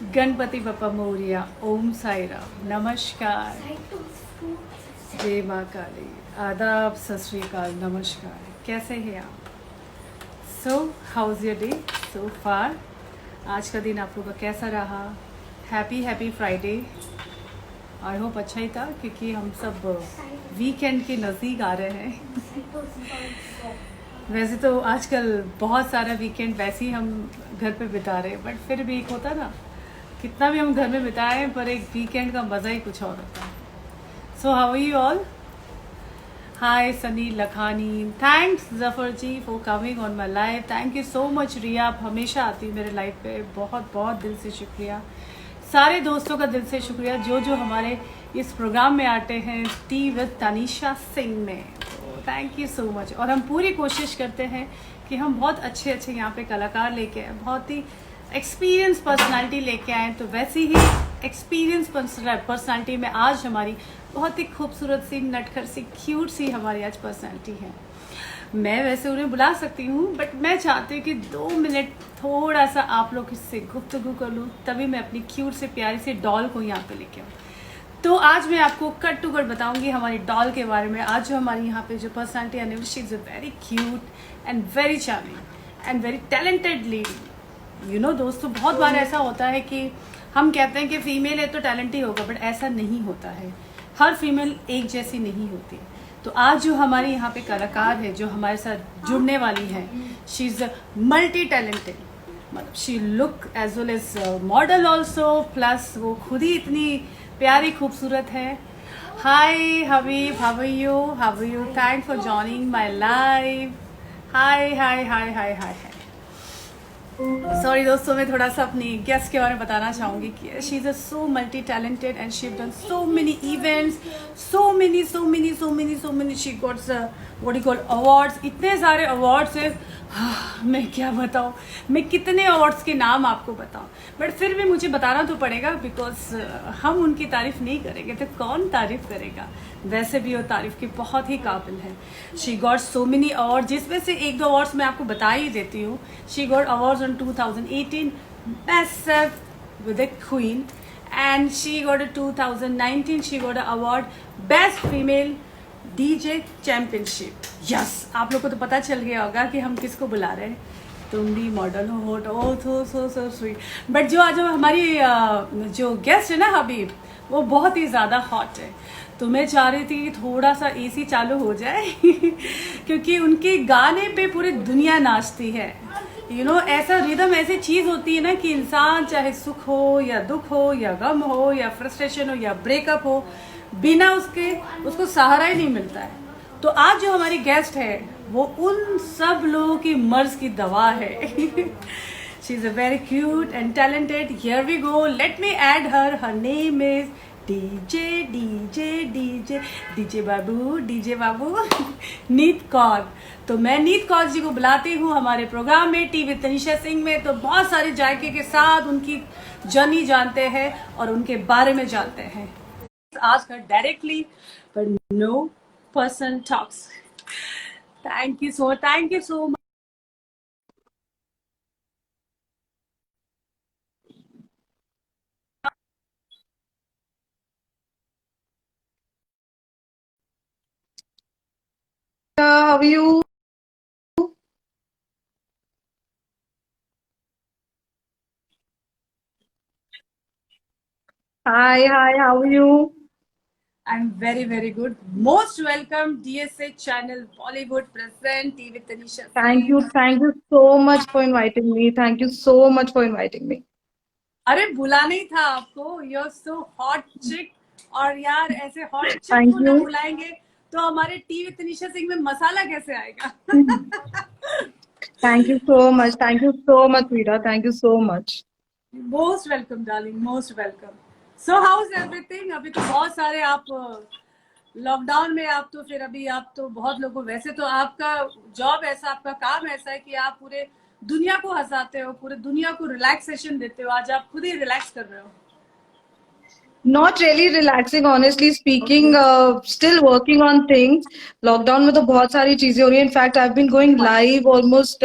गणपति बप्पा मोरिया। ओम साई राम। नमस्कार। जय माँ काली। आदाब, सत श्री अकाल, नमस्कार। कैसे हैं आप? सो हाउज योर डे सो फार? आज का दिन आप लोगों का कैसा रहा? Happy Friday. आई होप अच्छा ही था, क्योंकि हम सब वीकेंड के नज़दीक आ रहे हैं। वैसे तो आजकल बहुत सारा वीकेंड वैसे ही हम घर पे बिता रहे हैं, बट फिर भी एक होता ना, कितना भी हम घर में बिताएं पर एक वीकेंड का मज़ा ही कुछ और होता है। So how are you all? Hi Sunny Lakhani, thanks Zafar ji for coming on my life. Thank you so much Riya, आप हमेशा आती है मेरे लाइफ पे, बहुत बहुत दिल से शुक्रिया। सारे दोस्तों का दिल से शुक्रिया जो हमारे इस प्रोग्राम में आते हैं, टी विद तनीषा सिंह में। Thank you so much. और हम पूरी कोशिश करते हैं कि हम बहुत अच्छे अच्छे यहाँ पे कलाकार लेके आए, बहुत ही एक्सपीरियंस पर्सनालिटी लेके आए। तो वैसी ही एक्सपीरियंस पर्सनालिटी में आज हमारी बहुत ही खूबसूरत सी, नटखट सी, क्यूट सी हमारी आज पर्सनालिटी है। मैं वैसे उन्हें बुला सकती हूँ, बट मैं चाहती हूँ कि 2 मिनट थोड़ा सा आप लोग इससे गुफ्तगू कर लूँ, तभी मैं अपनी क्यूट से प्यारी सी डॉल को यहाँ पे लेके आऊँ। तो आज मैं आपको कट टू कट बताऊंगी हमारी डॉल के बारे में। आज जो हमारी यहाँ पे जो पर्सनालिटी है, she is a very cute and very charming and very talented lady. दोस्तों, बहुत बार ऐसा होता है कि हम कहते हैं कि फीमेल है तो टैलेंट ही होगा, बट ऐसा नहीं होता है। हर फीमेल एक जैसी नहीं होती। तो आज जो हमारी यहाँ पे कलाकार है, जो हमारे साथ जुड़ने वाली है, शी इज़ मल्टी टैलेंटेड। मतलब she look as well as model also, plus वो खुद ही इतनी प्यारी खूबसूरत है। Hi Habib, how are you? Thanks for joining my live. Hi hi hi hi hi. Sorry दोस्तों, मैं थोड़ा सा अपनी गेस्ट के बारे में बताना चाहूँगी कि she is a so multi talented and she have done so many events, so many she gots what you call awards. इतने सारे अवार्ड्स है, मैं क्या बताऊँ, मैं कितने अवार्ड्स के नाम आपको बताऊँ, बट फिर भी मुझे बताना तो पड़ेगा, बिकॉज हम उनकी तारीफ नहीं करेंगे तो कौन तारीफ करेगा। वैसे भी वो तारीफ के बहुत ही काबिल है। She got so many award, जिसमें से 1-2 अवार्ड्स मैं आपको बता ही देती हूँ। She got awards on 2018 best safe with the queen, and she got 2019 she got award best female DJ championship. Yes, आप लोग को तो पता चल गया होगा कि हम किसको बुला रहे हैं। तुम भी मॉडल हो, hot, oh so sweet. But जो आज हमारी जो गेस्ट है ना हबीब, वो बहुत ही ज़्यादा हॉट है। तो मैं चाह रही थी कि थोड़ा सा एसी चालू हो जाए क्योंकि उनके गाने पे पूरी दुनिया नाचती है। ऐसा रिदम, ऐसी चीज़ होती है ना कि इंसान चाहे सुख हो या दुख हो या गम हो या फ्रस्ट्रेशन हो या ब्रेकअप हो, बिना उसको सहारा ही नहीं मिलता है। तो आज जो हमारी गेस्ट है वो उन सब लोगों की मर्ज की दवा है। She is a very cute and talented. Here we go, let me add her name is DJ Babu Neet Kaur. तो मैं नीत कौर जी को बुलाती हूँ हमारे प्रोग्राम में, टी विद तनीषा सिंह में। तो बहुत सारे जायके के साथ उनकी जर्नी जानते हैं और उनके बारे में जानते हैं। Ask her directly, but no person talks. Thank you so much. How are you? Hi, how are you? I'm very good. Most welcome, DSA channel Bollywood present TV Tanisha Singh. Thank you so much for inviting me. Thank you so much for inviting me. अरे बुलाना ही था आपको, you're so hot chick। और यार ऐसे hot chick Thank को ना you. बुलाएंगे तो हमारे टीवी तनीषा सिंह में मसाला कैसे आएगा? Thank you so much. Thank you so much, Veera. Thank you so much. Most welcome darling, most welcome. So how is everything? अभी तो बहुत सारे आप लॉकडाउन में, आप तो फिर अभी आप तो बहुत लोगों, वैसे तो आपका जॉब ऐसा, आपका काम ऐसा है कि आप पूरे दुनिया को हंसाते हो, पूरे दुनिया को रिलैक्सेशन देते हो। आज आप खुद ही रिलैक्स कर रहे हो। Not really relaxing, honestly speaking. Still working on things. Lockdown में तो बहुत सारी चीजें हो रही हैं. In fact, I've been going live almost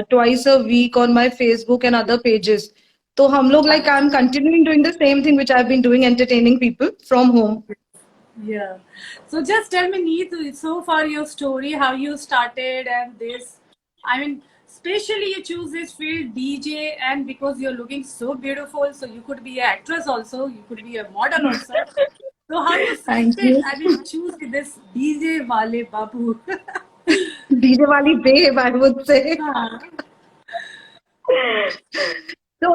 twice a week on my Facebook and other pages. तो हम लोग like I'm continuing doing the same thing which I've been doing, entertaining people from home. Yeah. So just tell me, Neet, so far your story, how you started and this. I mean, especially you choose this field, DJ, and because you're looking so beautiful, so you could be an actress also, you could be a model also. So how you Thank selected, you. I mean, choose this DJ Wale Babu. DJ wali babe, I would say. हाँ, So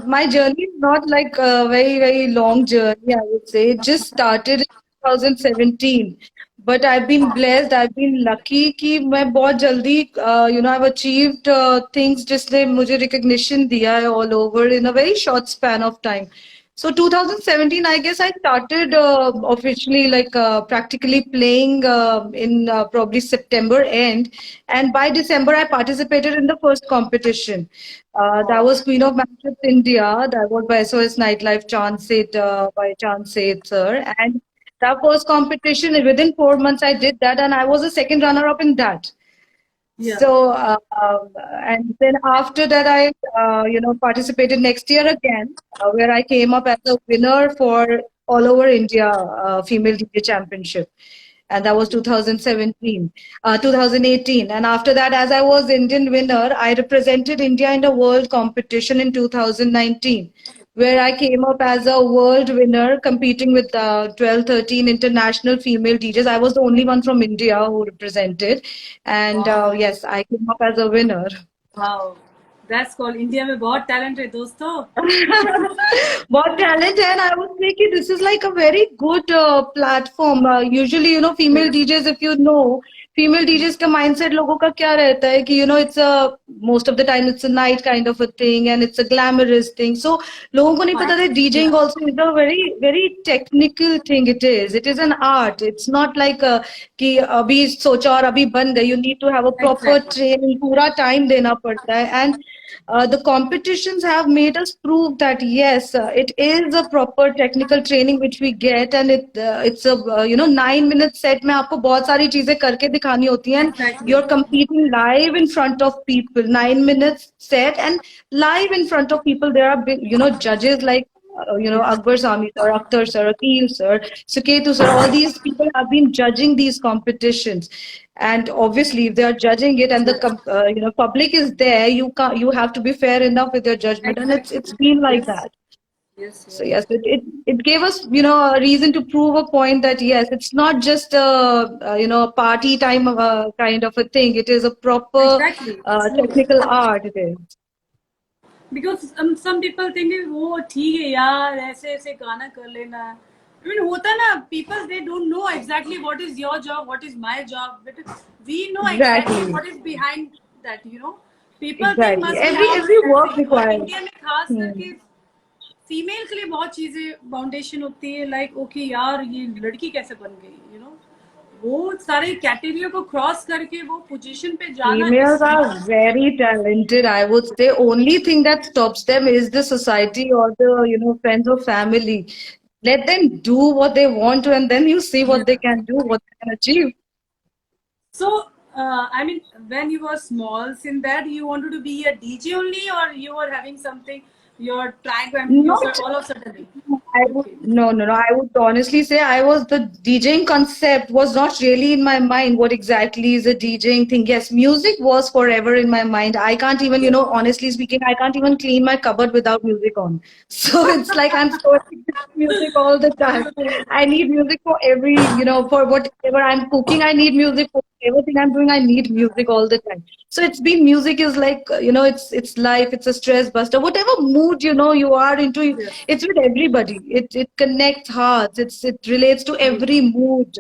my journey is not like a very, very long journey, I would say. It just started in 2017. But I've been blessed, I've been lucky कि मैं बहुत जल्दी, I've achieved things जिसने मुझे recognition दिया है all over in a very short span of time. So 2017, I guess I started officially like practically playing in probably September end, and by December I participated in the first competition. That was Queen of Matches India. That was by SOS Nightlife Chansit by Chansit sir, and that first competition within 4 months I did that, and I was a second runner up in that. yeah. So, and then after that, participated next year again, where I came up as a winner for all over India female DJ championship. And that was 2017, 2018. And after that, as I was Indian winner, I represented India in a world competition in 2019, where I came up as a world winner competing with 12, 13 international female DJs. I was the only one from India who represented. And Wow. yes, I came up as a winner. Wow. That's called India में बहुत talent है दोस्तों. बहुत talent है, and I would say कि this is like a very good platform. Usually, female DJs, if you know, female DJs का mindset लोगों का क्या रहता है कि it's a most of the time it's a night kind of a thing and it's a glamorous thing. So लोगों को नहीं पता था DJing Yeah. also is a very very technical thing. It is an art. It's not like कि अभी सोचा और अभी बन गई. You need to have a proper Exactly. training. पूरा time देना पड़ता है, and the competitions have made us prove that yes, it is a proper technical training which we get, and it's a 9 minute set में आपको बहुत सारी चीजें करके दिखानी होती हैं, and Exactly. you're competing live in front of people. 9 minutes set and live in front of people. There are judges like Yes. Akbar Sami sir, Akhtar sir, Akil sir, Suketu sir. All these people have been judging these competitions, and obviously if they are judging it and the Yes. public is there, you have to be fair enough with your judgment, and it's Exactly. been like Yes. that. Yes. So Yes. yes, it gave us a reason to prove a point that yes, it's not just a party time kind of a thing. It is a proper Exactly. True. technical art. It is. Because some people think वो ठीक है यार ऐसे ऐसे गाना कर लेना. I mean होता ना, people they don't know exactly what is your job, what is my job, but we know exactly Exactly. what is behind that. People think Exactly. must be हाँ Every बस work ऐसे ही. और requires. India में खास Hmm. करके female के लिए बहुत चीजें फाउंडेशन होती है, लाइक ओके यार ये लड़की कैसे बन गई. वो सारे कैटेगरियों को क्रॉस करके वो पोजीशन पे जाना Females is are not. very talented. I would say only thing that stops them is the society or the friends or family. Let them do what they want to, and then you see what they can do, what they can achieve. So, I mean, when you were small, in that you wanted to be a DJ only, or you were having something, you're trying, and you Not said all of a sudden. I would Okay. no, no, no. I would honestly say I was the DJing concept was not really in my mind. What exactly is a DJing thing? Yes, music was forever in my mind. I can't even, honestly speaking, I can't even clean my cupboard without music on. So it's like I'm storing music all the time. I need music for every, for whatever I'm cooking. I need music for everything I'm doing. I need music all the time. So it's been music is like it's life. It's a stress buster. Whatever mood you are into, Yes. it's with everybody. It connects hearts. It relates to True. every mood.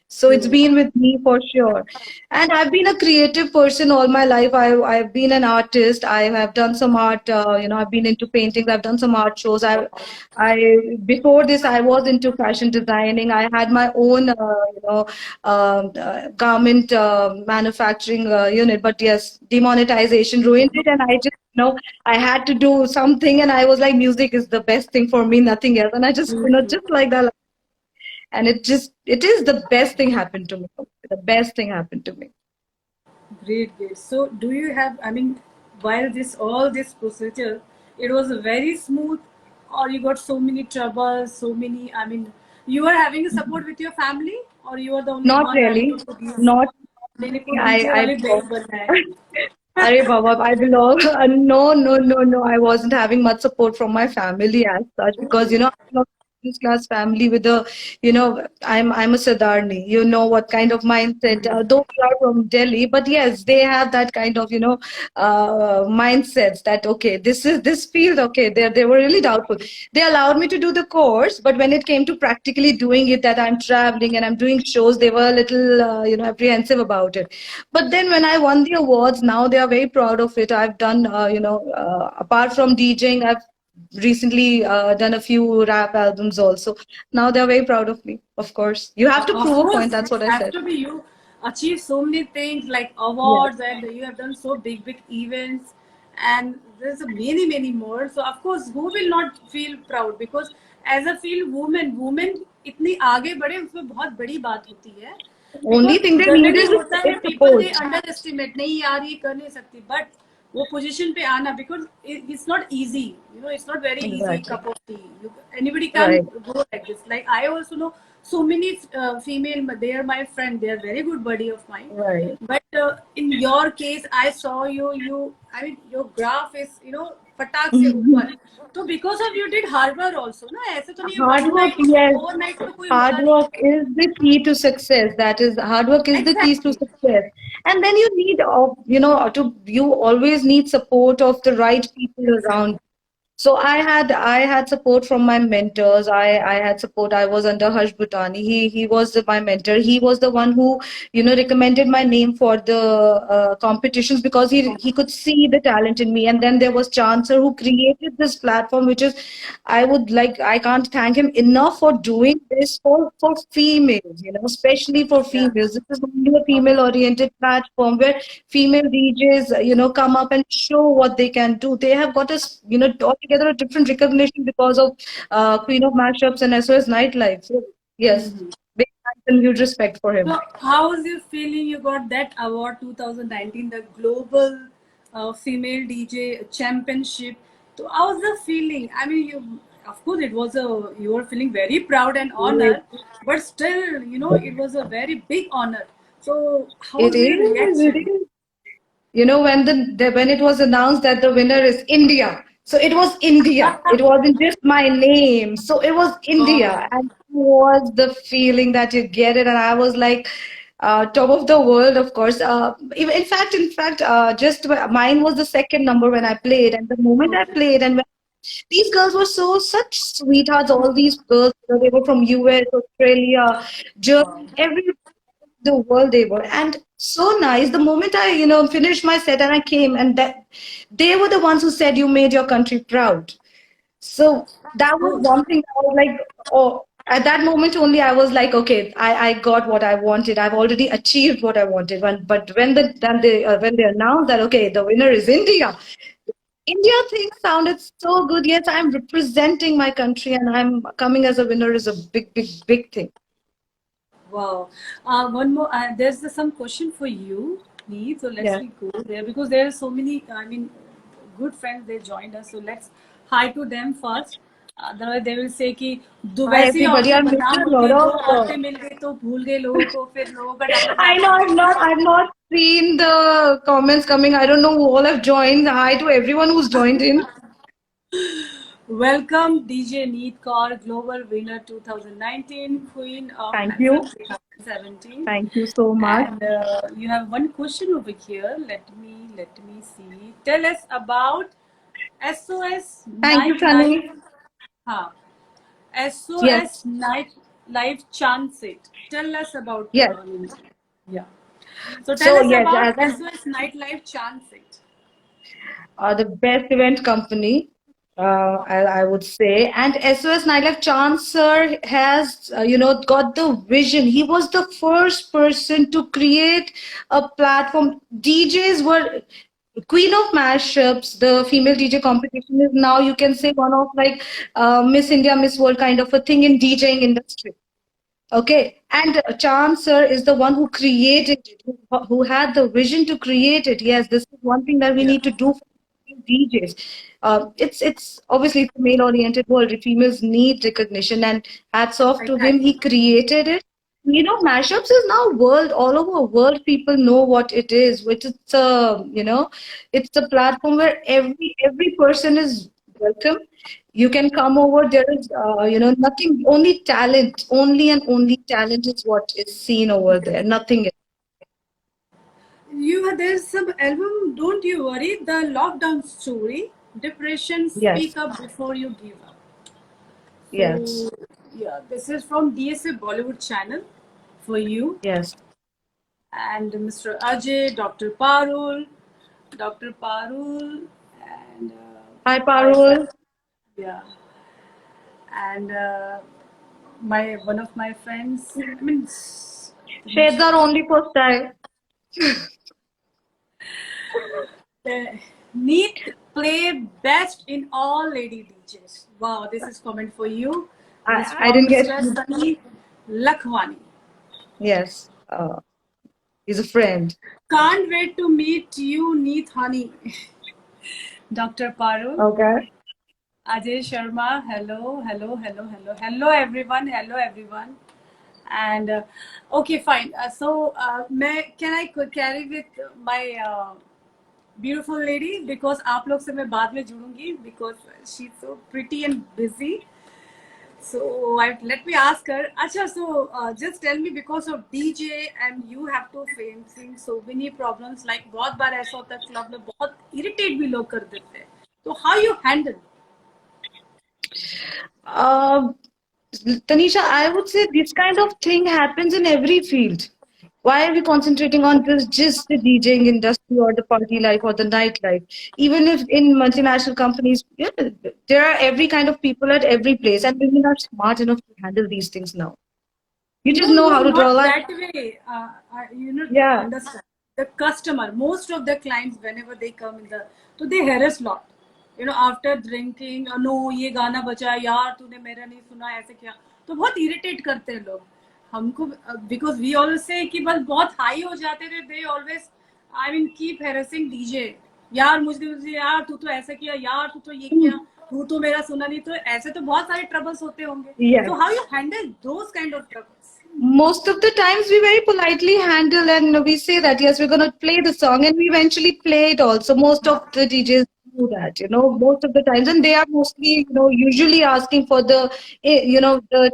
So it's True. been with me for sure. And I've been a creative person all my life. I've been an artist. I have done some art. I've been into paintings. I've done some art shows. I before this I was into fashion designing. I had my own garment manufacturing unit. But yes, demonetization ruined it, and I just I had to do something, and I was like, music is the best thing for me, nothing else. And I just, True. True. just like that. And it is the best thing happened to me. The best thing happened to me. Great, great. So, do you have? I mean, while this all this procedure, it was very smooth, or you got so many troubles, so many, I mean, you were having a support with your family, or you were the only Not one having really. to produce? Not मैंने को really. DJ I वाले belong. Bank बनना है. Arey Baba, I belong. No, no, no, no. I wasn't having much support from my family as such because Oh. I'm not middle class family with a, I'm a Sadarni. You know what kind of mindset. Though we are from Delhi, but yes, they have that kind of mindsets that okay, this is this field. Okay, they were really doubtful. They allowed me to do the course, but when it came to practically doing it, that I'm traveling and I'm doing shows, they were a little apprehensive about it. But then when I won the awards, now they are very proud of it. I've done, apart from DJing, I've recently done a few rap albums also. Now they're very proud of me, of course. You have to Of prove a point, course, that's it what I has said. to be. You achieve so many things like Yes. awards, and you have done so big, big events, and there's a many, many more. So of course, who will not feel proud? Because as a field women इतनी आगे बढ़े उसमें बहुत बड़ी बात होती है. Only Because thing they need generally होता है is people support. they underestimate, नहीं यार ये कर नहीं सकती, but वो पोजीशन पे आना, because it's not easy, it's not very easy Exactly. cup of tea. Anybody Right. can't go like this. Like I also know so many female, they are my friend, they are very good buddy of mine, Right. but in your case I saw you, I mean your graph is फटाक से ऊपर. तो because of you did hard work also ना, ऐसे तो नहीं Hard one work, night yes. overnight तो कोई Hard होता नहीं work है. is the key to success. That is, hard work is the key to Exactly. success. And then you need, you always need support of the right people around. So I had support from my mentors. I had support. I was under Harsh Bhutani. He was my mentor. He was the one who recommended my name for the competitions because he could see the talent in me. And then there was Chancellor who created this platform, which is I can't thank him enough for doing this for females. Especially for Yeah. females. This is only a female oriented platform where female DJs, come up and show what they can do. They have got altogether a different recognition because of Queen of Mashups and SOS Nightlife. So, yes, Mhm. big thanks and huge respect for him. So, how was you feeling? You got that award 2019, the Global Female DJ Championship. So, how was the feeling? I mean, of course, you were feeling very proud and honored, but still, it was a very big honor. So, how It was your is, it reaction? is. When it was announced that the winner is India, so it was India. It wasn't just my name. So it was India, Oh, and it was the feeling that you get it, and I was like, top of the world, of course. In fact, just mine was the second number when I played, and the moment I okay. played, and when these girls were such sweethearts. All these girls, they were from US, Australia, Wow. Germany, every the world they were, and so nice. The moment I finished my set and I came, and that they were the ones who said you made your country proud. So that was Good. one thing I was like, oh, at that moment only I was like, okay, I got what I wanted. I've already achieved what I wanted. But when they announced that okay, the winner is India, India thing sounded so good. Yes, I'm representing my country and I'm coming as a winner is a big, big, big thing. Wow. One more. There's some question for you, Neet. So let's Yeah. we go there because there are so many. I mean, good friends they joined us. So let's hi to them first. Otherwise they will say कि Hi वैसी everybody, औरतें I'm बदनाम missing a होती lot हैं, दो of औरतें मिल गई तो भूल गए लोगों को, फिर लोगों का नंबर I ज्यादा know हो गया. I've not seen the comments coming. I don't know who all have joined. Hi to everyone who's joined in. Welcome DJ Neet Kaur, Global Winner 2019, Queen of Thank Mashup you. 2017. Thank you so much. And you have one question over here. Let me see. Tell us about SOS Thank you, Nightlife. Sunny. Huh. Yes, SOS Nightlife Chance It. Tell us about. yes. Yeah. So tell So us yes, about as I SOS Nightlife Chance It. the best event company, I would say. And SOS Nightlife Chance sir has, got the vision. He was the first person to create a platform. DJs were Queen of Mashups. The female DJ competition is now, you can say, one of like Miss India, Miss World kind of a thing in DJing industry. Okay, and Chand sir is the one who created it, who had the vision to create it. Yes, this is one thing that we Yeah. need to do for DJs. It's obviously it's a male oriented world. Females need recognition, and hats off to him. He Exactly. created it. Mashups is now world all over world. People know what it is. Which it's a it's a platform where every person is welcome. You can come over. There is nothing. Only talent. Only and only talent is what is seen over there. Nothing else. There's some album, don't you worry, the lockdown story, depression, Yes. speak up before you give up. Yes. So yeah, this is from DSA Bollywood channel for you. Yes. And Mr. Ajay, Dr. Parul, and Hi, I Parul. yeah, and my one of my friends. I mean, Shades Tanisha. are only for style. Neat play best in all lady DJs. Wow, this is comment for you. This is I from didn't get Mr. you. Sunny Lakhwani. Yes. He's a friend. Can't wait to meet you, Neat Honey. Dr. Parul, Okay. Ajay Sharma, hello everyone. And okay, fine. Can I carry with my beautiful lady because आप लोग से मैं बाद में जुड़ूंगी because she's so pretty and busy. So let me ask her. Acha, so just tell me because of DJ and you have to facing so many problems like बहुत बार ऐसा होता है क्लब में बहुत irritate भी लोग कर देते हैं. So how you handle? Um, Tanisha, I would say this kind of thing happens in every field. Why are we concentrating on this just the DJing industry or the party life or the nightlife? Even if in multinational companies, yeah, there are every kind of people at every place, and women are smart enough to handle these things now. You just No, know no, how to draw a not line. that way. You know, Yeah. understand the customer. Most of the clients, whenever they come in the, so they harass lot. You know, after drinking, no, ये गाना बजा यार तूने मेरा नहीं सुना ऐसे किया तो बहुत इरिटेट करते हैं लोग हमको बिकॉज वी ऑलवेज से कि बस बहुत हाई हो जाते थे they always I mean keep harassing DJ यार मुझे यार तू तो ऐसा किया यार तू तो ये किया तू तो मेरा सुना नहीं तो ऐसे तो बहुत सारे ट्रबल्स होते होंगे Yes. so how you handle those kind of troubles? Most of the times we very politely handle and we say that yes, we're going to play the song, and we eventually play it also. Most of the DJs do that, most of the times, and they are mostly, usually asking for the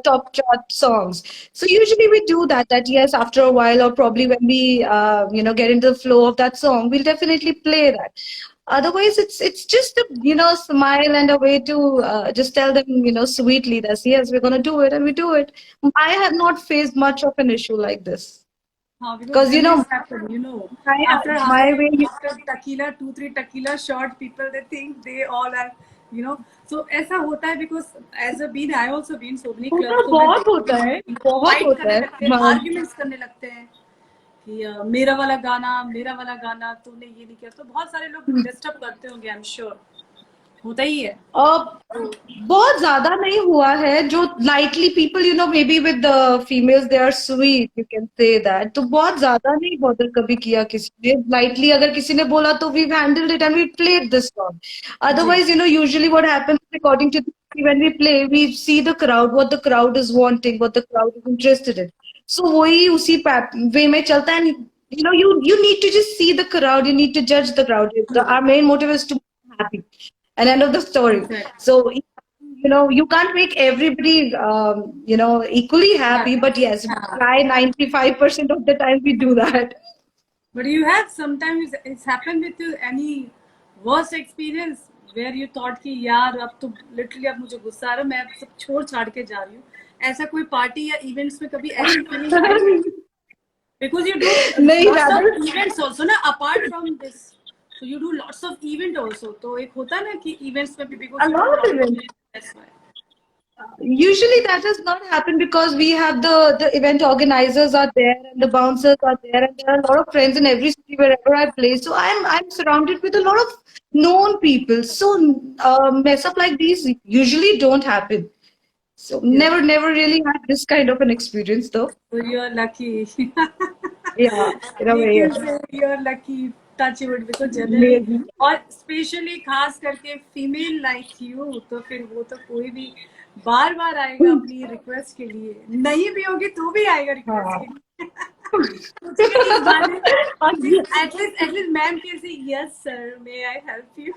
top chart songs. So usually we do that, yes, after a while, or probably when we, get into the flow of that song, we'll definitely play that. Otherwise, it's just a smile and a way to just tell them sweetly that yes, we're gonna do it, and we do it. I have not faced much of an issue like this Because because then this happened, you know, my after my having way. after tequila, 2, 3 tequila shot, people they think they all are, you know. So ऐसा होता है because as a bean, I also been so many clubs तो मैं बहुत देखती होता हूँ है, बहुत fight होता करने है। लगते हैं, हाँ। arguments करने लगते हैं कि मेरा वाला गाना तूने ये नहीं किया तो बहुत सारे लोग डिस्टर्ब करते होंगे आई एम श्योर होता ही है बहुत ज्यादा नहीं हुआ है जो lightly people maybe with the females they are sweet you can say that तो बहुत ज्यादा नहीं bother कभी किया किसी ने lightly अगर किसी ने बोला तो we've handled it and we played this song ji otherwise usually what happens according to when we play we see the crowd what the crowd is wanting what the crowd is interested in so वही उसी वे में चलता है and you need to just see the crowd you need to judge the crowd our main motive is to be happy and end of the story. exactly So, you can't make everybody, equally happy, but yes, we हाँ try 95% of the time we do that. But you have sometimes it's happened with you any worst experience where you thought कि यार अब तो literally अब मुझे गुस्सा आ रहा है मैं अब सब छोड़ छाड़ के जा रही हूँ ऐसा कोई पार्टी या इवेंट्स में कभी ऐसी feeling I because you do नहीं, lots rather, of events also ना apart from this so you do lots of event also तो एक होता है ना कि events में भी a because you lot do of lots of events. events that's why Usually that does not happen because we have the event organizers are there and the bouncers are there and there are a lot of friends in every city wherever I play. So I'm surrounded with a lot of known people. So mess up like these usually don't happen. So yeah never really had this kind of an experience though. so you're lucky Yeah, in a we way, can yes. say you're lucky touch wood, because generally maybe. और specially खास करके female like you, तो फिर वो तो कोई भी बार बार आएगा अपनी रिक्वेस्ट के लिए, नहीं भी होगी तो भी आएगा रिक्वेस्ट हाँ. के लिए। सोचेगा इस बारे एटलीस्ट मैम कैसे, yes sir may I help you.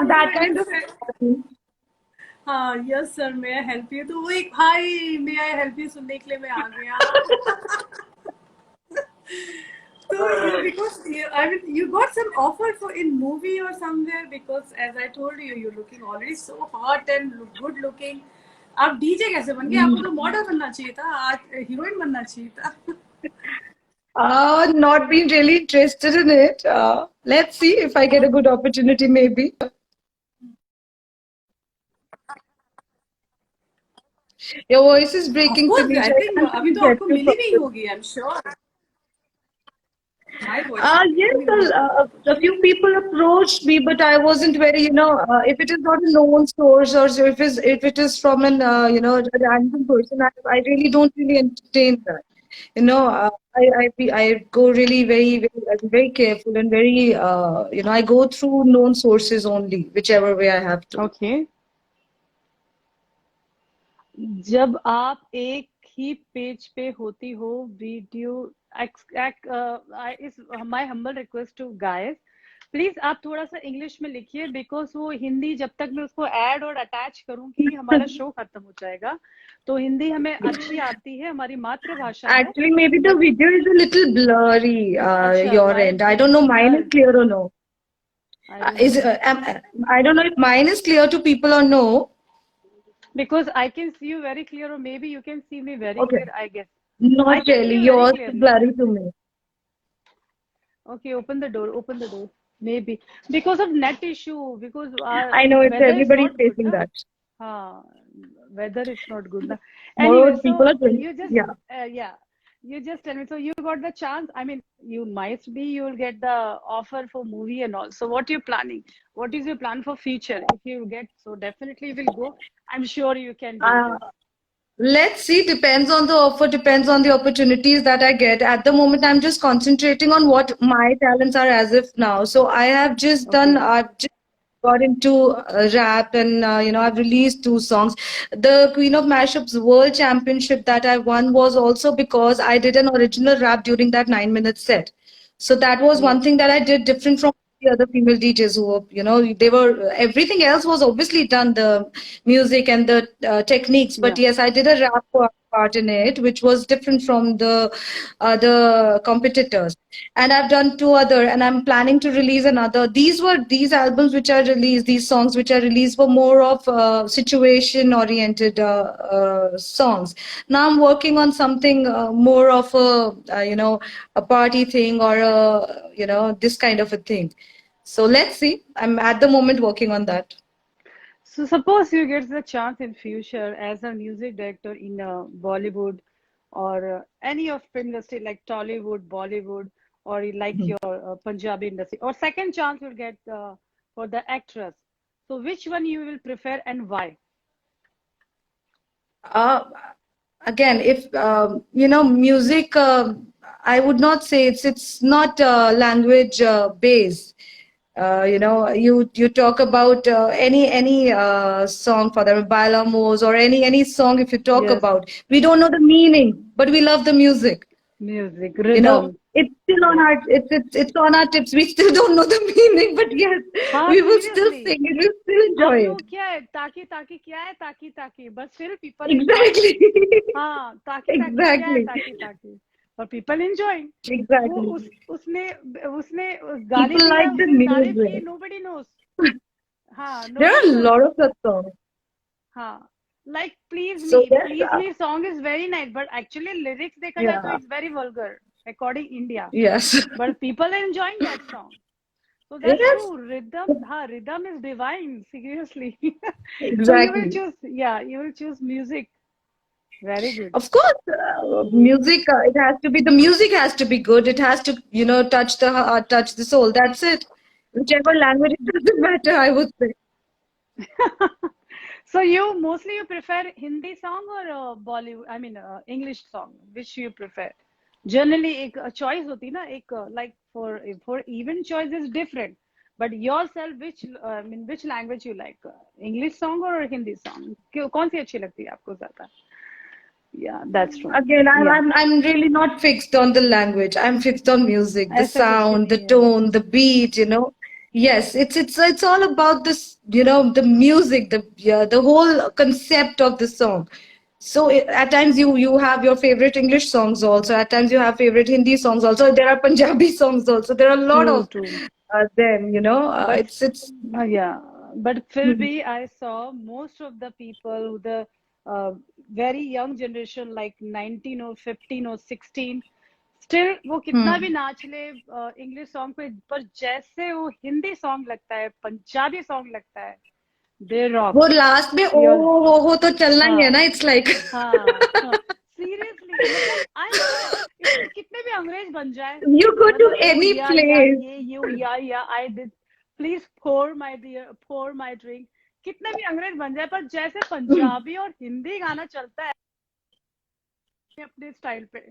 That kind of. हाँ yes sir may I help you, तो वो एक हाय मे आई हेल्प यू सुनने के लिए मैं आ गया। So you, because you, I mean, you got some offer for in movie or somewhere, because as I told you, you're looking already so hot and good looking. आप DJ कैसे बन गए? आपको तो मॉडल बनना चाहिए था, आज हीरोइन बनना चाहिए था। Not been really interested in it. Let's see if I get a good opportunity, maybe. Your voice is Of breaking, course, I Tanisha. I think can't अभी really तो get आपको you मिली नहीं properly. होगी, I'm sure. My voice is Yes, breaking in between. a few people approached me, but I wasn't very, if it is not a known source or so if it is from an, a random person, I really don't really entertain that. I go really I'm very careful and very, I go through known sources only, whichever way I have to. Okay. जब आप एक ही page पे होती हो video, इस my humble request to guys, please आप थोड़ा सा इंग्लिश में लिखिए, बिकॉज वो हिंदी जब तक मैं उसको ऐड और अटैच करूंगी हमारा शो खत्म हो जाएगा। तो हिंदी हमें अच्छी आती है, हमारी मातृभाषा है। Actually, maybe the but video is a little blurry, अच्छा, your why end. I don't know, mine is blur? clear or no. I don't Is no, I don't know if mine is clear to people or no. Because I can see you very clear, और may be you can see me very Okay, clear, I guess. not I can see really. You very Yours is clearly. blurry to me. Okay, open the door, open the door. Maybe because of net issue, because I know it's weather is everybody's not good, facing na? that. हाँ, weather is not good, na? Tomorrow Anyway, people so are doing. you just, Yeah. yeah, you just tell me. So you got the chance. I mean, you might be, you will get the offer for movie and all. So what you planning? What is your plan for future? If you get, so definitely you will go. I'm sure you can do Uh, this. let's see. Depends on the offer. Depends on the opportunities that I get. At the moment, I'm just concentrating on what my talents are as of now. So I have just done. Okay. I've just got into rap, and I've released 2 songs. The Queen of Mashups World Championship that I won was also because I did an original rap during that 9 minute set. So that was Yes. one thing that I did different from the other female DJs who were, they were, everything else was obviously done, the music and the techniques. But Yeah. yes, I did a rap part in it, which was different from the other competitors. And I've done 2 other, and I'm planning to release another. These albums which are released, these songs which are released were more of situation oriented songs. Now I'm working on something more of a party thing or this kind of a thing. So let's see. I'm at the moment working on that. So suppose you get the chance in future as a music director in Bollywood or any of film industry like Tollywood, Bollywood, or you like Mhm. your Punjabi industry, or second chance you'll get for the actress. So which one you will prefer and why? Uh, Again, if music, I would not say it's not language based. You talk about any song for the Bailamos or any song. If you talk Yes, about, we don't know the meaning, but we love the music. music, rhythm. It's still on Yes. it's on our tips. We still don't know the meaning, but yes, हाँ, we will still seriously. sing it. We'll still हम enjoy it. लोग क्या है, ताकि ताकि क्या है, ताकि ताकि, but still people enjoying. Exactly. हाँ, ताकि ताकि क्या है, Exactly. ताकि ताकि, और people enjoying. वो Exactly. उसने उसने गाली People दिया, like the उसने तारीफ की, music. nobody knows. हाँ, There are nobody a knows. lot of such songs. हाँ, like So yes, please me song is very nice, but actually lyrics देखा जाए तो yeah, it's very vulgar according India, yes, but people are enjoying that song. So that's yes, true. Rhythm is divine. Seriously. So you will exactly. choose, yeah, you will choose music. Very good. Of course, music. It has to be the music has to be good. It has to touch the heart, touch the soul. That's it. Whichever language, it doesn't matter. I would say. So you mostly you prefer Hindi song or Bollywood? I mean English song. Which you prefer? Generally एक choice होती ना, एक like for even choice is different, but your self which mean which language you like, English song और Hindi song, कौन सी अच्छी लगती है आपको ज्यादा? या दैट्स ट्रू। Again, या I'm really not fixed on the language. I'm fixed on music, the ऐसा कुछ sound, the नहीं है। tone, the beat, you know. Yes, it's all about this, you know, the music, the yeah, the whole concept of the song. So at times you have your favorite English songs also. At times you have favorite Hindi songs also. There are Punjabi songs also. There are a lot true of true. them, you know. But It's yeah, but फिर भी I saw most of the people, the uh, very young generation like 19 or 15 or 16, still वो कितना भी Hmm. नाच ले English song पे, पर जैसे वो हिंदी सॉन्ग लगता है, पंजाबी सॉन्ग लगता है, दे वो रॉक। लास्ट में ओ योर हो तो चलना ही है ना. हाँ It's like हाँ हाँ, सीरियसली मतलब आई डोंट नो, कितने भी अंग्रेज बन जाए, you go to मतलब ओ any या place. ये यू या I did, please pour my dear pour my drink, कितने भी अंग्रेज बन जाए, पर जैसे पंजाबी और हिंदी गाना चलता है अपने स्टाइल पे,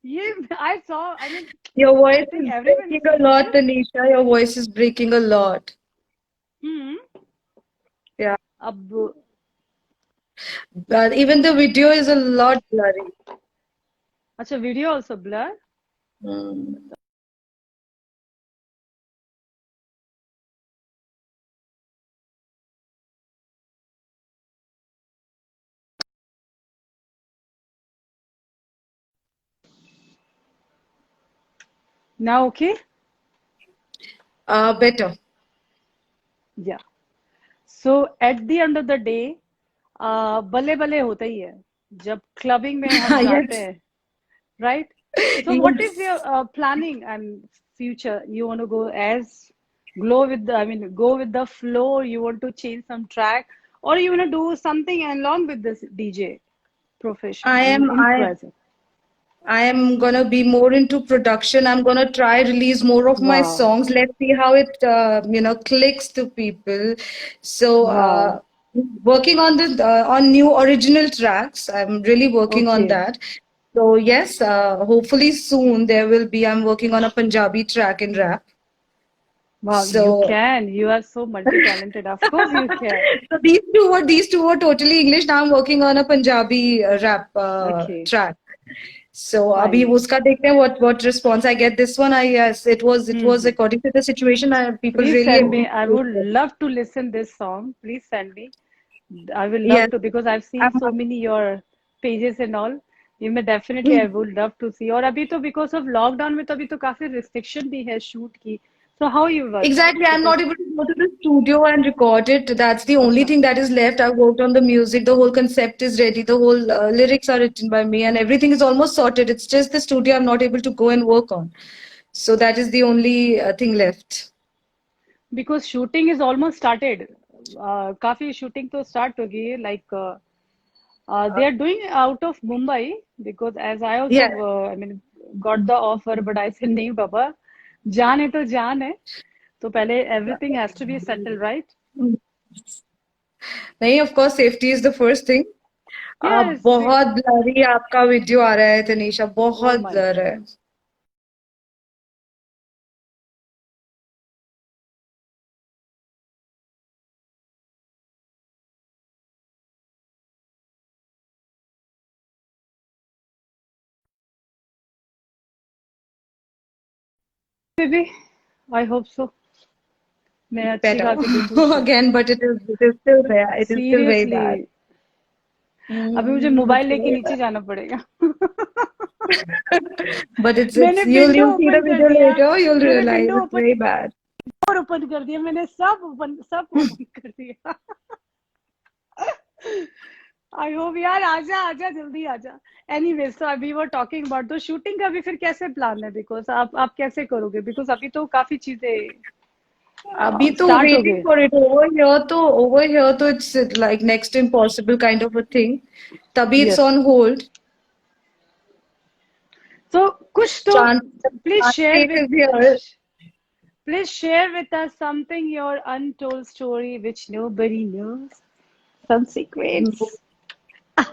ये I saw, I mean Your I voice think is everyone breaking a सीज lot, this. Tanisha. Your voice is breaking a lot. Hmm. Yeah. अब But even the video is a lot blurry. अच्छा, video also blur. Hmm. Now okay. Better. Yeah so at the end of the day बल्ले बल्ले होता ही है जब clubbing में हम जाते Yes. हैं, right? So what is your Yes. planning and future? You want to go as glow with the, I mean, go with the flow, you want to change some track, or you want to do something along with this DJ profession, I I mean, am I improviser? I am gonna be more into production. I'm gonna try release more of my Wow, songs. Let's see how it you know clicks to people. So wow, working on the on new original tracks. I'm really working on okay, that. So yes, hopefully soon there will be. I'm working on a Punjabi track in rap. wow, you So can, you are so multi-talented, of course you can. so these two were totally English. Now I'm working on a Punjabi rap Okay, track. So अभी fine. उसका देखते हैं what response I get. This one I yes it was Hmm. according to the situation. People Please really send me. I would appreciate it. love to listen this song. Please send me. I will love Yes, to, because I've seen I'm so many your pages and all. ये मैं definitely I happy. would love to see. और अभी तो because of lockdown में तो अभी तो काफी restriction भी है shoot की. So how you work out? Exactly. I'm Because not able to go to the studio and record it. That's the only अच्छा, thing that is left. I worked on the music. The whole concept is ready. The whole lyrics are written by me, and everything is almost sorted. It's just the studio I'm not able to go and work on. So that is the only thing left. because shooting is almost started. काफी shooting तो start हो गई है, like Uh, they are doing out of Mumbai, because as I also yeah. I mean got the offer, but I said नहीं बाबा, जान है तो जान है, तो पहले everything has to be settled, right? नहीं, of course safety is the first thing. Yes. बहुत ब्लरी आपका वीडियो आ रहा है तनीषा, Oh बहुत my ब्लर है. God. Maybe. I hope so. मैं अच्छी Better. खासी दिखूं तो. Again, but it is still there. It is still very bad. Seriously. अभी मुझे It's मोबाइल लेके very नीचे bad. जाना पड़ेगा. But it's मैंने you'll window see the open कर video दिया. later, you'll मैंने realize window it's open very bad. और ओपन कर दिया. मैंने सब ओपन कर दिया. आई होप यार, आजा आजा जल्दी आजा. एनीवे, सो अभी वो टॉकिंग अबाउट तो शूटिंग का भी फिर कैसे प्लान है, बिकॉज आप कैसे करोगे, बिकॉज अभी तो काफी चीजें अभी तो स्टार्ट हो waiting गए. for it. Over here तो it's like next to impossible kind of a thing. तभी it's यस. on hold. तो कुछ तो Chance please share Chance with is here. please share with us something, your untold story which nobody knows, some secrets.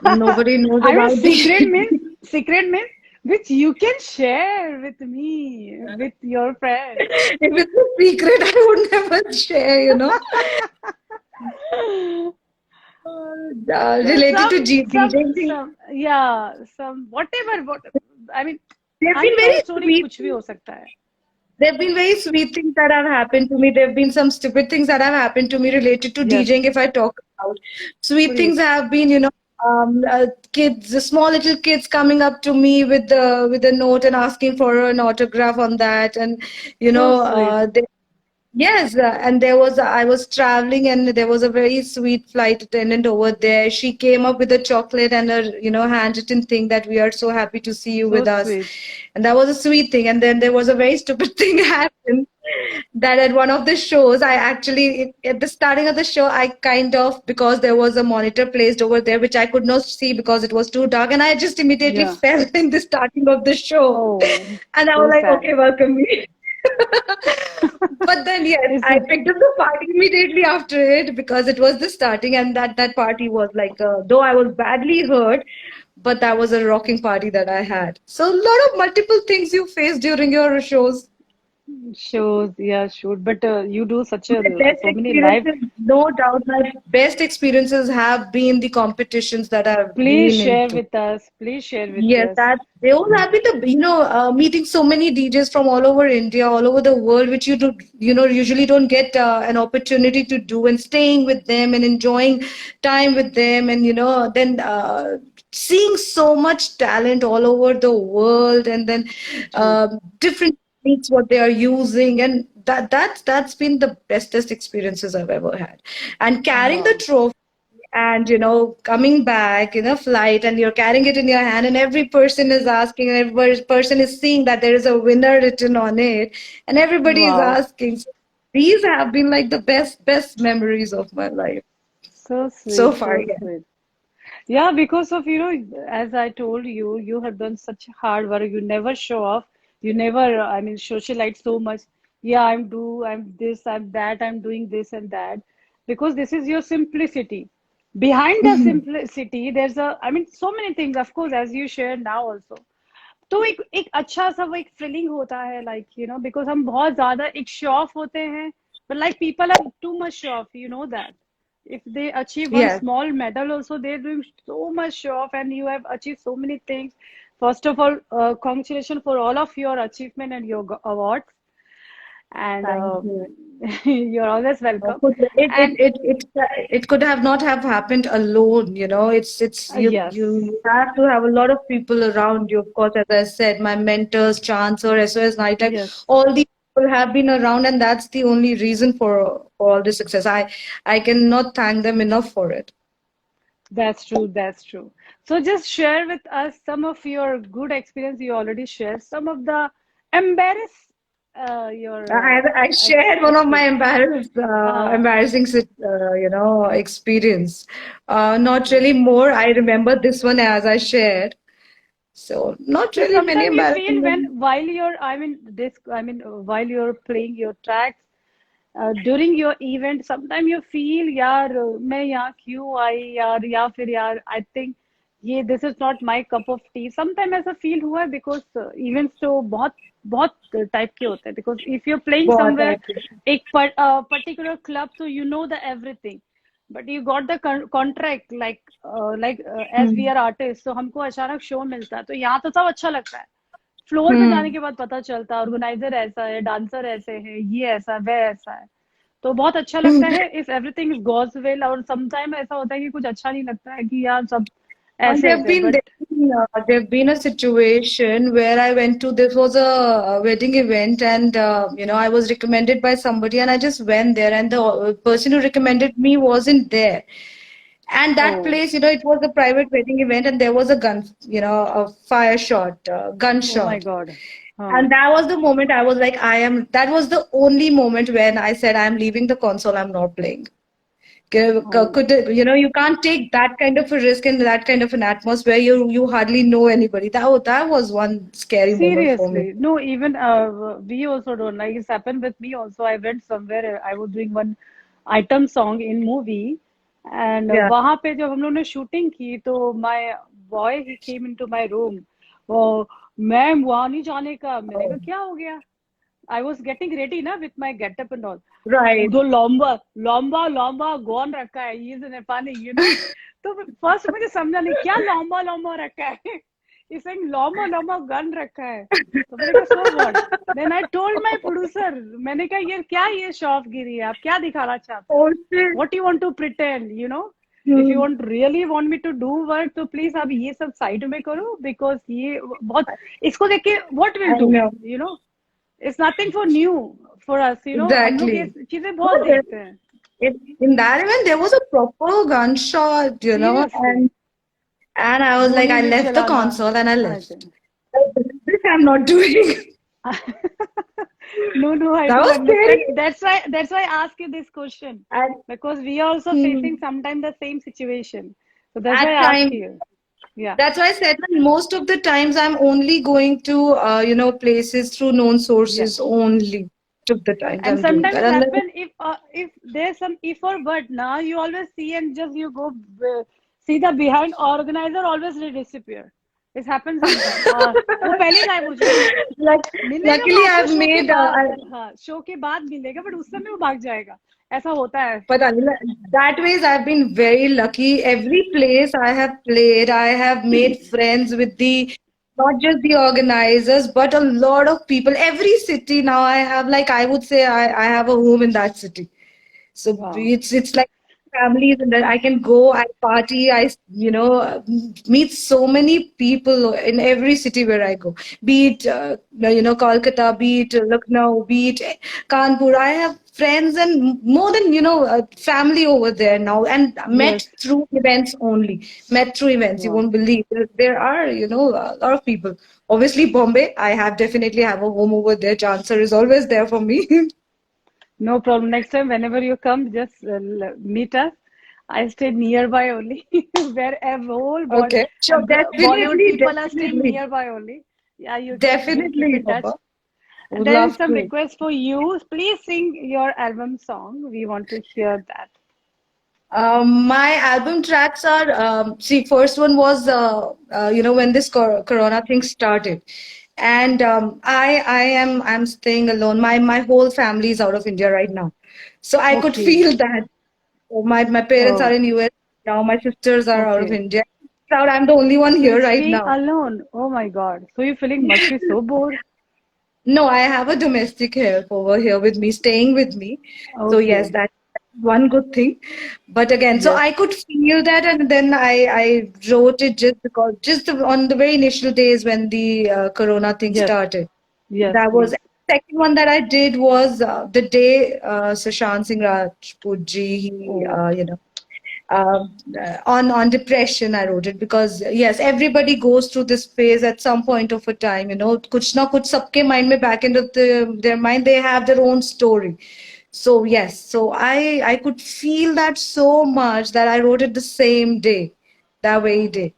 Nobody knows I mean, about the secret means which you can share with me, with your friends. If it's a secret, I would never share, you know. So Related to DJing, yeah, some whatever, what I mean, they've been very untold story sweet. कुछ भी हो सकता है. There have been very sweet things that have happened to me. There have been some stupid things that have happened to me related to Yes, DJing. If I talk about sweet things, please. have been, you know, kids, the small little kids coming up to me with a note and asking for an autograph on that, and you So know, sweet. yes, and I was traveling, and there was a very sweet flight attendant over there. She came up with a chocolate and a, you know, handwritten thing that we are so happy to see you So with us, sweet. and that was a sweet thing. And then there was a very stupid thing happened that at one of the shows, I actually at the starting of the show, I kind of, because there was a monitor placed over there which I could not see because it was too dark, and I just immediately Yeah. fell in the starting of the show, Oh, and I was so like, sad. okay, welcome me. But then yes, It's I picked up the party immediately after it because it was the starting, and that party was like, though I was badly hurt, but that was a rocking party that I had. So a lot of multiple things you face during your shows. shows, yeah, shoot. But you do such a My best so many live. experiences, no doubt, my best experiences have been the competitions that I've Please been share into. with us. Please share with Yes, us. that they all have been the, you know, meeting so many DJs from all over India, all over the world, which you do, you know, usually don't get an opportunity to do, and staying with them and enjoying time with them, and you know, then seeing so much talent all over the world, and then True. different techniques what they are using, and that's been the bestest experiences I've ever had. And carrying the Wow. trophy and you know coming back in a flight and you're carrying it in your hand and every person is asking and every person is seeing that there is a winner written on it and everybody is Wow. asking. So these have been like the best memories of my life So so sweet. far. So Yeah. sweet. Yeah, because of, as I told you, you have done such hard work. You never show off. You never, I mean, socialite so much. Yeah, I'm this, I'm that, I'm doing this and that. Because this is your simplicity. Behind the simplicity, there's I mean, so many things, of course, as you shared now also. तो एक अच्छा सा वो एक feeling होता है like because हम बहुत ज्यादा एक शो ऑफ होते हैं but like people are too much show off, you know that if they achieve one Yes. small medal also they're doing so much show off and you have achieved so many things. First of all, congratulations for all of your achievement and your awards, and Thank you. you're always welcome. And It could have not have happened alone, you know. It's yes, you have to have a lot of people around you. Of course, as I said, my mentors, Chancellor, SOS Nighttime, yes. all these people have been around, and that's the only reason for all this success. I cannot thank them enough for it. That's true. That's true. So just share with us some of your good experience you already shared, some of the embarrass your I shared one of my experience. Uh, embarrassing you know experience. Not yes. really more. I remember this one as I shared. So not So really many sometimes you embarrassing feel moments. when while you're, while you're playing your tracks, during your event, sometimes you feel यार मैं यहाँ क्यों आई यार, या फिर यार I think ये this is not my cup of tea. Sometimes ऐसा feel हुआ है because events तो बहुत बहुत टाइप के होते हैं because if you're playing बहुत somewhere active. एक particular club so you know the everything, but you got the contract as we Hmm. are artists, so हमको अचानक शो मिलता है तो यहाँ तो सब अच्छा लगता है. फ्लोर पे जाने Hmm. के बाद पता चलता है ऑर्गेनाइजर ऐसा है, डांसर ऐसे है, ये ऐसा वह ऐसा है. तो बहुत अच्छा लगता है if everything is God's will. और समटाइम ऐसा होता है कि कुछ अच्छा नहीं लगता है कि यार सब And ऐसे ऐसे but there've been a situation where I went to, this was a wedding event, and you know I was recommended by somebody, and I just went there, and the person who recommended me wasn't there. And oh that place, you know, it was a private wedding event, and there was a gun, you know, a fire shot, oh my gunshot. God. And हाँ. that was the moment I was like, that was the only moment when I said, I'm leaving the console, I'm not playing. Oh Could, you know, you can't take that kind of a risk in that kind of an atmosphere. You hardly know anybody. That was one scary moment for me. seriously no, even we also don't like it's happened with me also. I went somewhere, I was doing one item song in movie, and Yeah. वहां पे जब हम लोग ने shooting की तो my boy he came into my room. वो मैं वहां नहीं जाने का। मैंने कहा क्या हो गया? आई वॉज गेटिंग रेडी ना with my getup and all. Right. दो लंबा लंबा लंबा गौन रखा है, ये नेपाली, तो फर्स्ट मुझे समझा नहीं क्या लंबा लंबा रखा है। इसे लंबा लंबा गन रखा है। तो मैंने कहा so what. Then I told my producer, मैंने कहा ये क्या, ये शौफगिरी है, आप क्या दिखाना चाहते हो? Oh shit. What you want to pretend, if you Hmm. Want really want me to do work, तो प्लीज आप ये सब साइड में करो, बिकॉज ये बहुत, इसको देख के what will I do, know. It's nothing for new for us, हम लोग ये Exactly. चीजें No, बहुत देखते हैं। in that event there was a proper gunshot, seriously, and I was like, गोली I नहीं left the चलाना। console and I अच्छा। left. This I'm not doing. No, no, I That do was understand. scary. That's why I ask you this question, And because we are also hmm, facing sometimes the same situation. So that's at why I ask time, you. Yeah. that's why I said that most of the times I'm only going to, places through known Yes. sources only. Most of the times And I'm doing sometimes that. Unless, happen if there's some if or but now you always see and just you go see the behind organizer always they disappear. It happens sometimes. वो पहले गायब हो जाएगा, like, मिलेगा वो luckily आपको I've show के made, बाद, हाँ शो के बाद मिलेगा, बट उस समय वो भाग जाएगा। ऐसा होता है। but that ways I've been very lucky. Every place I have played, I have made friends with not just the organizers, but a lot of people. Every city now I have, like, I would say I have a home in that city. So Wow. it's like families, and then I can go, I party, meet so many people in every city where I go. Be it Kolkata, be it Lucknow, be it Kanpur. I have friends and more than family over there now, and Yes. met through events only. Met through events. You Wow. won't believe there are a lot of people. Obviously, Bombay. I have definitely have a home over there. Chancer is always there for me. No problem. Next time, whenever you come, just meet us. I stay nearby only, where a whole Okay, sure, Bollywood definitely, people are staying definitely, nearby only. Yeah, you can. We'll keep definitely, in touch. Papa. Would There is love some to. request for you. Please sing your album song. We want to hear that. My album tracks are, see, first one was, when this Corona thing started, and I'm staying alone. My whole family is out of India right now, so I could Okay. feel that. So my parents are Oh, in US now. My sisters are out of okay. India. Proud I'm the only one So here you're right staying now. alone. Oh my God. So you're feeling must be so bored. No, I have a domestic help over here with me, staying with me. So yes, Okay. that's one good thing. But again, so Yes. I could feel that, and then I wrote it just because on the very initial days when the Corona thing Yes. started. Yes. That was Yes. second one that I did was the day Sushant Singh Rajput ji, he Oh, on depression I wrote it because yes, everybody goes through this phase at some point of a time, kuch na kuch sabke mind mein, back into their mind they have their own story. So yes, so I could feel that so much that I wrote it the same day, that very day.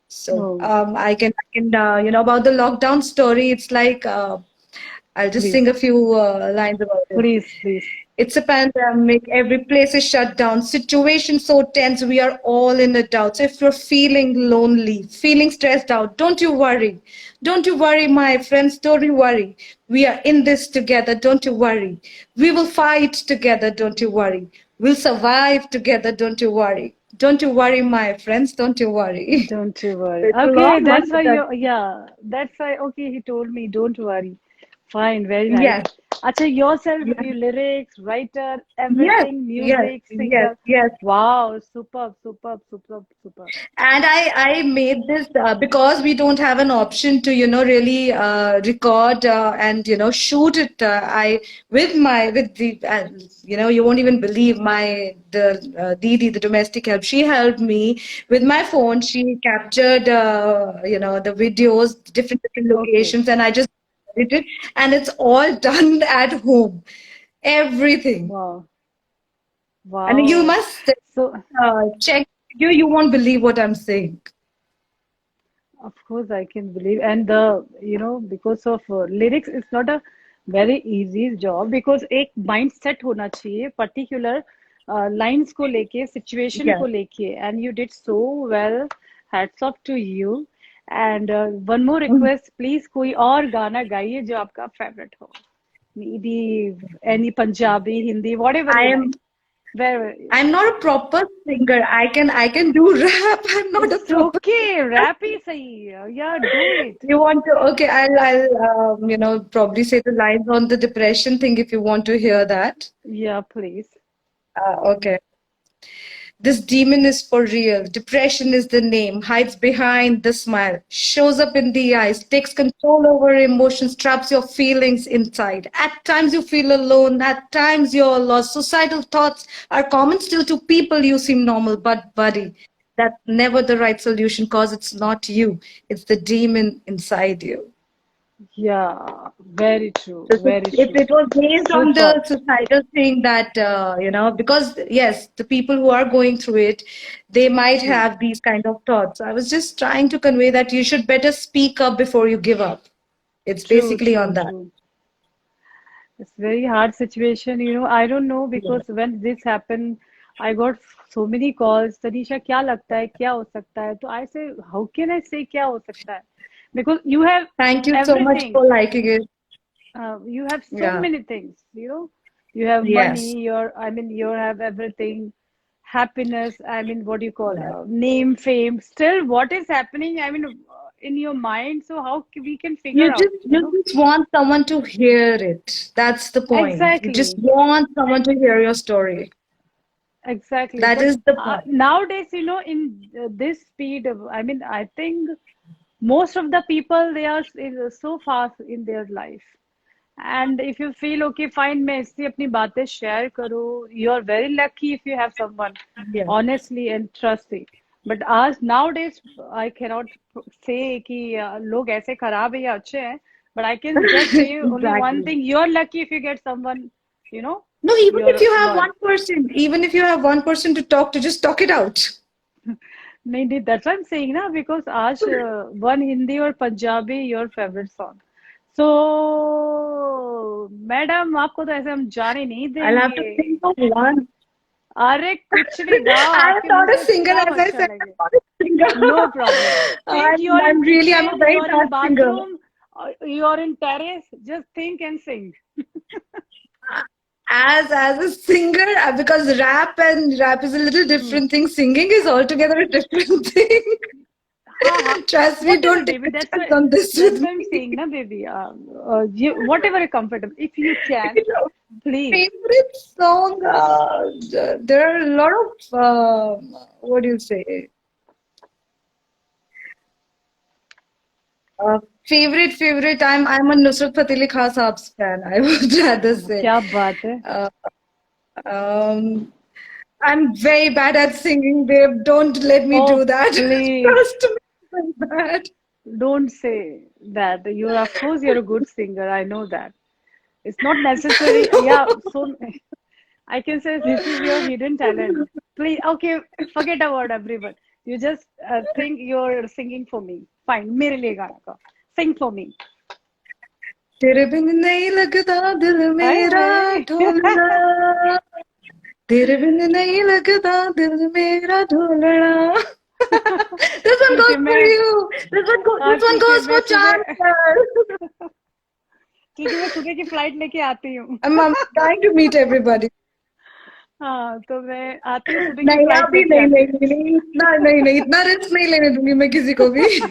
So oh, I can about the lockdown story, it's like I'll just please. sing a few lines about it. Please, please. It's a pandemic. Every place is shut down. Situation so tense. We are all in a doubt. So if you're feeling lonely, feeling stressed out, don't you worry. Don't you worry, my friends. Don't you worry. We are in this together. Don't you worry. We will fight together. Don't you worry. We'll survive together. Don't you worry. Don't you worry, my friends. Don't you worry. Don't you worry. It's a Okay, long one, that's why but that, that's why, okay, he told me, don't worry. Fine, very nice. yes, Acha, yourself, yes, you lyrics, writer, yes, everything, yes, music, yes, singer. yes. Wow, superb, superb, superb, superb. And I made this because we don't have an option to, really record and, shoot it. I with you won't even believe the Didi, the domestic help. She helped me with my phone. She captured, the videos, different Okay. locations, and I just edited, and it's all done at home. Everything. Wow. And you Wow. must So, check. You won't believe what I'm saying. of course, I can believe. And because of lyrics, it's not a very easy job because एक mindset होना चाहिए particular lines को लेके, situation Yeah. को लेके, and you did so well. Hats off to you. And one more request, please कोई और गाना गाइए जो आपका फेवरेट हो, maybe any Punjabi, Hindi, whatever I you am like, where I'm not a proper singer. I can do rap. I'm not a it's proper okay, singer. Rap ही सही है, या डू इट. You want to? Okay, I'll probably say the lines on the depression thing if you want to hear that. या please. Okay. This demon is for real. Depression is the name, hides behind the smile, shows up in the eyes, takes control over emotions, traps your feelings inside. At times you feel alone, at times you're lost. Suicidal thoughts are common still to people you seem normal, but buddy, that's never the right solution because it's not you, it's the demon inside you. Yeah, very true, So very if true. it was based True on the thought. societal thing that, because yes, the people who are going through it, they might True, have these kind of thoughts. I was just trying to convey that you should better speak up before you give up. It's true, basically on true, that. true. It's very hard situation, you know. I don't know Yeah. because when this happened, I got so many calls. Tanisha, क्या लगता है? क्या हो सकता है? तो I say, how can I say क्या हो सकता है? Because you have Thank you so much everything. for liking it. You have so Yeah. many things, you know. You have Yes. money, you have everything, happiness, what do you call, Yeah. name, fame. Still, what is happening, in your mind, so how we can figure You out, just you you know? just want someone to hear it. That's the point. You just Exactly, want someone to hear your story. exactly. That But is the point. nowadays, in this speed, I think most of the people, they are so fast in their life. And if you feel okay, fine, मैं इससे अपनी बातें share करूँ, you are very lucky if you have someone Yeah. honestly and trusty. But as nowadays, I cannot say कि लोग ऐसे खराब है या अच्छे हैं. But I can just say you only one Exactly. thing: you are lucky if you get someone, you know, No, even if you're you have loyal. one person, even if you have one person to talk to, just talk it out. नहीं, that's what I'm saying ना, because आज one Hindi और Punjabi your favorite song. So madam, आपको तो ऐसे हम जाने नहीं I'll have to देंगे. think of one. अरे कुछ भी गाओ, I'm आपके मुंह not a से singer, सब as I अच्छा said, लगे. I'm not a singer. No problem. Think I'm, you're in I'm really, I'm a kitchen, very you're in bad singer. bathroom, you're in terrace. Just think and sing. As a singer, because rap is a little Hmm. different thing. Singing is altogether a different thing. हाँ, Trust me, whatever, don't take baby. a That's chance why on this that's with why I'm me. saying, na, baby. Whatever you're comfortable. If you can, please. Favorite song, there are a lot of, what do you say? Favorite. I'm a Nusrat Fateh Ali Khan Saab's fan. I would rather say. क्या बात है? Uh, um, I'm very bad at singing, babe. Don't let me Oh, do that. please. Trust me, I'm bad. Don't say that. Of course, you're a good singer. I know that. It's not necessary. Yeah, so I can say this is your hidden talent. Please, okay, forget about everyone. You just think you're singing for me. Fine, मेरे लिए गाना गा. Sing for me. तेरे बिन नहीं लगता दिल Hey, मेरा hey. ढोलना तेरे बिन नहीं लगता दिल मेरा ढोलना This one ठीक है, goes for you. This one ठीक है, goes for Chandler. मैं सुबह की फ्लाइट लेके आती हूँ. I'm trying to meet everybody. हाँ, तो मैं आती हूँ, सुबह की नहीं फ्लाइट अभी लेके नहीं आती नहीं नहीं इतना इतना रिस्क नहीं लेने दूंगी मैं किसी को भी. हूँ.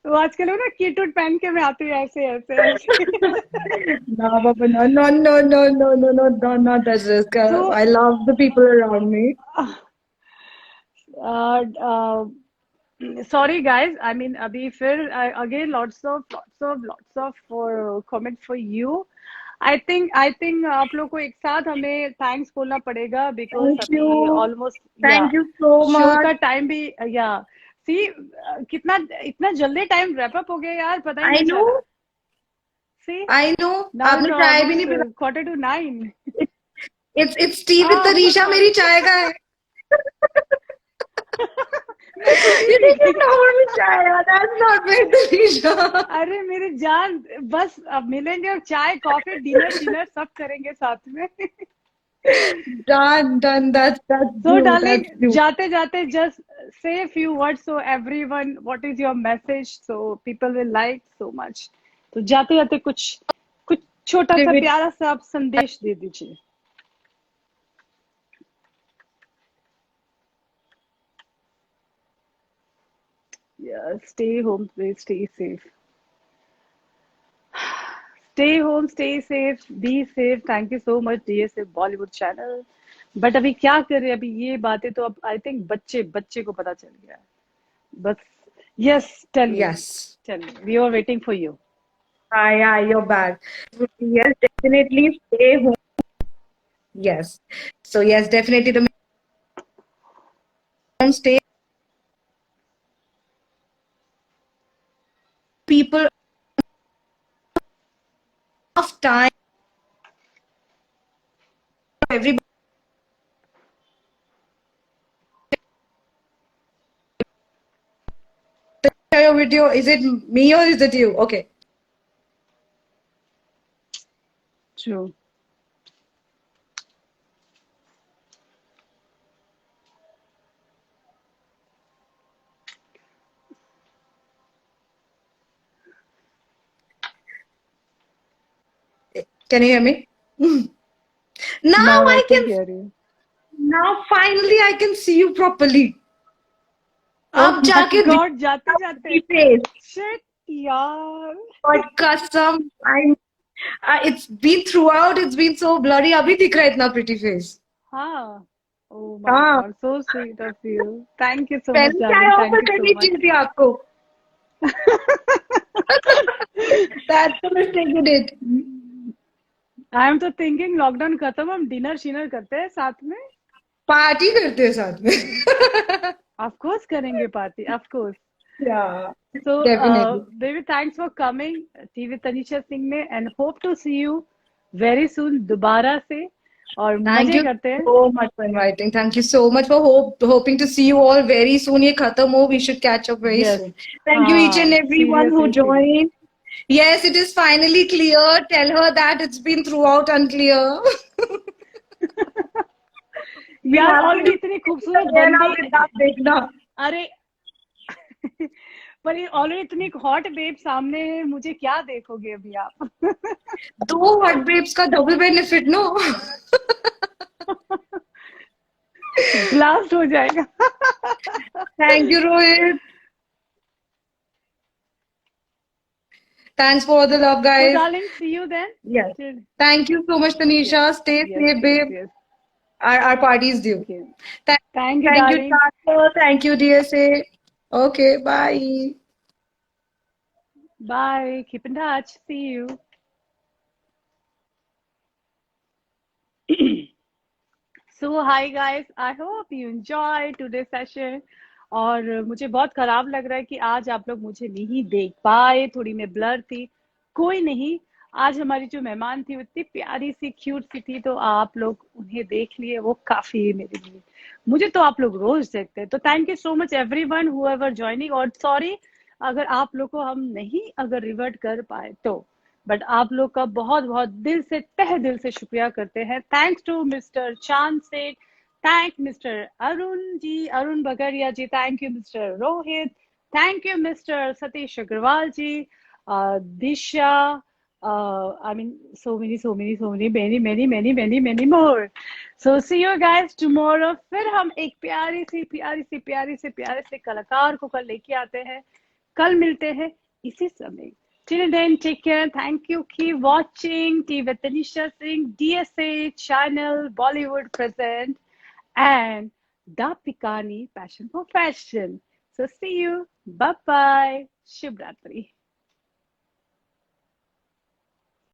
तो आजकल ना किट उट पहन के मैं आती हूँ ऐसे ऐसे ऐसे. No, Papa, no, not that risk. So, I love the people around me. uh, uh, sorry guys, अभी फिर again lots of for comment for you. I think आप लोग को एक साथ हमें थैंक्स बोलना पड़ेगा because Thank अभी you. ऑलमोस्ट या Thank you so show much. का टाइम भी या सी कितना इतना जल्दी टाइम रैप अप हो गया यार, पता ही I नहीं चला. know, see I know. Now आपने इट्स चाय भी नहीं ऑलमोस्ट पिला. 8:45. It's tea with हाँ. Tanisha. मेरी चाय का है. मैं You सोची didn't थी. know me, Chaya. That's not with Tanisha. अरे मेरी जान, बस अब मिलेंगे और चाय कॉफी डिनर डिनर सब करेंगे साथ में. Done. That's So you. darling, That's you. जाते जाते just say a few words so everyone, what is your message so people will like so much. तो जाते जाते कुछ कुछ छोटा सा प्यारा सा आप संदेश दे दीजिए. Yeah, stay home, please stay safe. Stay home, stay safe, be safe. Thank you so much, DSA Bollywood channel. But अभी क्या कर रहे हैं, अभी ये बातें तो अब आई थिंक बच्चे बच्चे को पता चल गया है. बस yes tell Yes. Me we are waiting for you. Yeah, you're back. Yes, definitely stay home. Yes. So yes, definitely the home stay. People of time. Everybody. Share your video. Is it me or is it you? Okay. True. Can you hear me? Now now I I can can. Here you. Now finally I can see you properly. ओह अब जाके my God, जाते जाते face. Shit यार. But custom, it's been throughout. It's been so blurry. अभी दिख रहा है इतना pretty face. हाँ. ओह माय हाँ. God, so sweet of you. Thank you so much पहले क्या डार्लिंग, ऑफर थैंक यू करनी सो मच. चाहिए थी आपको? That's the mistake you did. I am तो थिंकिंग लॉकडाउन खत्म, हम डिनर शिनर करते हैं साथ में. पार्टी करते हैं साथ में. ऑफ कोर्स करेंगे party, of course. Yeah, So, definitely. baby, thanks for coming, TV Tanisha Singh में, and hope to see you very soon दोबारा से, और Thank मजे you करते हैं. so much for inviting. Thank you so much for hoping to see you all very soon. ये खत्म हो, we should catch up very Yes. soon. Thank you each and हाँ, everyone who seriously. joined. Yes, it is finally clear. Tell her that it's been throughout unclear. यार already इतनी खूबसूरत बंदी, देखना. अरे पर ये ऑलरेडी इतनी हॉट बेब सामने है, मुझे क्या देखोगे अभी आप. दो हॉट बेब्स का डबल बेनिफिट नो. ब्लास्ट हो जाएगा. Thank you, Rohit. Thanks for the love, So guys. darling, see you then. Yes. Till- Thank you so much, Tanisha. Stay safe, babe. yes. Our party is due. Okay. Thank Thank you, you, darling. Tata. Thank you, DSA. Okay, bye. Bye. Keep in touch. See you. So hi guys, I hope you enjoy today's session. और मुझे बहुत खराब लग रहा है कि आज आप लोग मुझे नहीं देख पाए, थोड़ी मैं ब्लर थी. कोई नहीं, आज हमारी जो मेहमान थी वो इतनी प्यारी सी क्यूट सी थी, तो आप लोग उन्हें देख लिए, वो काफी है मेरे लिए. मुझे तो आप लोग रोज देखते हैं. तो thank you so much everyone who ever joining, और सॉरी अगर आप लोग को हम नहीं अगर रिवर्ट कर पाए तो, बट आप लोग का बहुत बहुत दिल से, तहे दिल से शुक्रिया करते हैं. Thanks to mister Chand Seth, thank mister Arun ji, Arun Bagaria ji, thank you mister Rohit, thank you mister Satish Agarwal ji, Disha, I mean so many more. So see you guys tomorrow. फिर हम एक प्यारे से कलाकार को कल लेके आते हैं. कल मिलते हैं इसी समय. Till then, take care. Thank you. Keep watching TV Tanisha Singh, DSA channel, Bollywood present, and Da Pikani Passion for Fashion. So see you. Bye bye. Shubh Ratri.